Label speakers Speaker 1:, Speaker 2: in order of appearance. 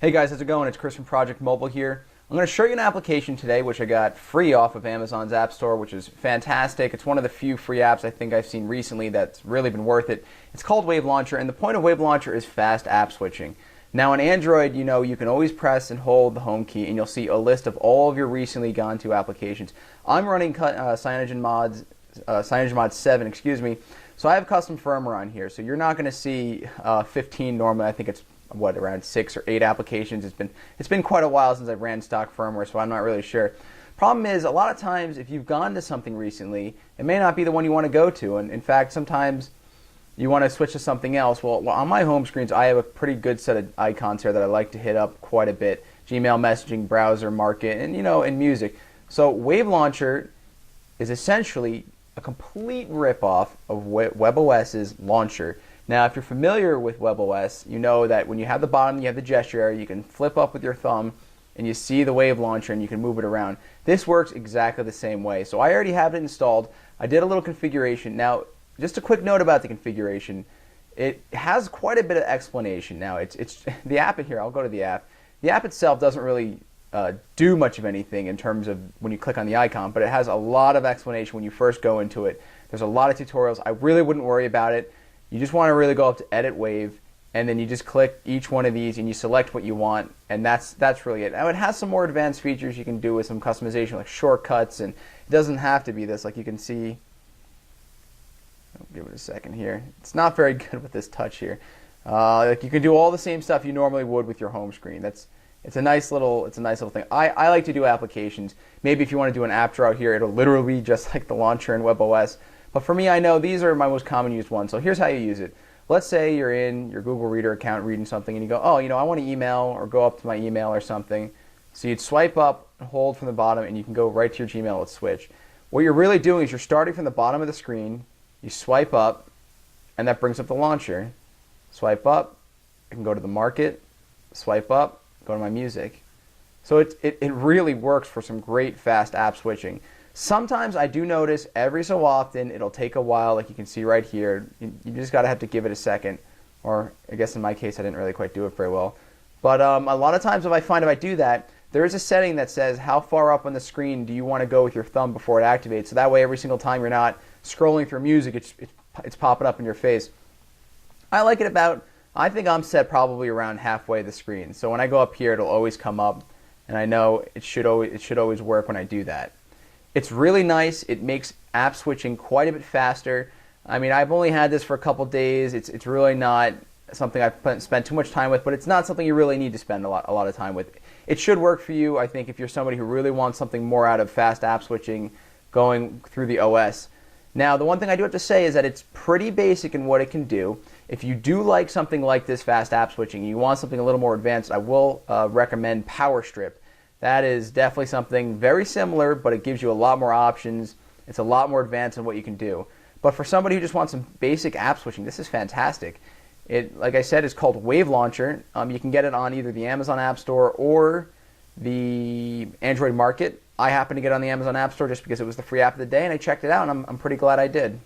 Speaker 1: Hey guys, how's it going? It's Chris from Project Mobile here. I'm going to show you an application today which I got free off of Amazon's App Store, which is fantastic. It's one of the few free apps I think I've seen recently that's really been worth it. It's called Wave Launcher, and the point of Wave Launcher is fast app switching. Now on Android, you can always press and hold the home key and you'll see a list of all of your recently gone to applications. I'm running CyanogenMod 7, so I have custom firmware on here, so you're not going to see 15 normally. I think it's around 6 or 8 applications. It's been quite a while since I've ran stock firmware, so I'm not really sure. Problem is, a lot of times if you've gone to something recently, it may not be the one you want to go to, and in fact sometimes you want to switch to something else. Well, on my home screens I have a pretty good set of icons here that I like to hit up quite a bit: Gmail, messaging, browser, market, and music. So Wave Launcher is essentially a complete ripoff of WebOS's launcher. Now, if you're familiar with WebOS, you know that when you have the bottom, you have the gesture area, you can flip up with your thumb and you see the Wave Launcher and you can move it around. This works exactly the same way. So I already have it installed. I did a little configuration. Now, just a quick note about the configuration. It has quite a bit of explanation. Now, it's the app in here. I'll go to the app. The app itself doesn't really do much of anything in terms of when you click on the icon, but it has a lot of explanation when you first go into it. There's a lot of tutorials. I really wouldn't worry about it. You just want to really go up to Edit Wave, and then you just click each one of these and you select what you want, and that's really it. Now it has some more advanced features you can do with some customization, like shortcuts, and it doesn't have to be this. Like you can see, I'll give it a second here. It's not very good with this touch here. Like you can do all the same stuff you normally would with your home screen. It's a nice little thing. I like to do applications. Maybe if you want to do an app drawer here, it'll literally be just like the launcher in WebOS. But for me, I know these are my most common used ones. So here's how you use it. Let's say you're in your Google Reader account reading something and you go, oh, I want to email, or go up to my email or something. So you'd swipe up and hold from the bottom and you can go right to your Gmail with Switch. What you're really doing is you're starting from the bottom of the screen, you swipe up, and that brings up the launcher. Swipe up, I can go to the market, swipe up, go to my music. So it really works for some great fast app switching. Sometimes I do notice every so often it'll take a while, like you can see right here. You just have to give it a second, or I guess in my case I didn't really quite do it very well. But a lot of times if I do that, there is a setting that says how far up on the screen do you want to go with your thumb before it activates. So that way every single time you're not scrolling through music, it's popping up in your face. I like it I think I'm set probably around halfway the screen. So when I go up here, it'll always come up, and I know it should always work when I do that. It's really nice. It makes app switching quite a bit faster. I mean, I've only had this for a couple days. It's really not something I've spent too much time with, but it's not something you really need to spend a lot of time with. It should work for you, I think, if you're somebody who really wants something more out of fast app switching going through the OS. Now, the one thing I do have to say is that it's pretty basic in what it can do. If you do like something like this fast app switching, and you want something a little more advanced, I will recommend PowerStrip. That is definitely something very similar, but it gives you a lot more options. It's a lot more advanced in what you can do. But for somebody who just wants some basic app switching, this is fantastic. It, like I said, is called Wave Launcher. You can get it on either the Amazon App Store or the Android Market. I happen to get it on the Amazon App Store just because it was the free app of the day, and I checked it out, and I'm pretty glad I did.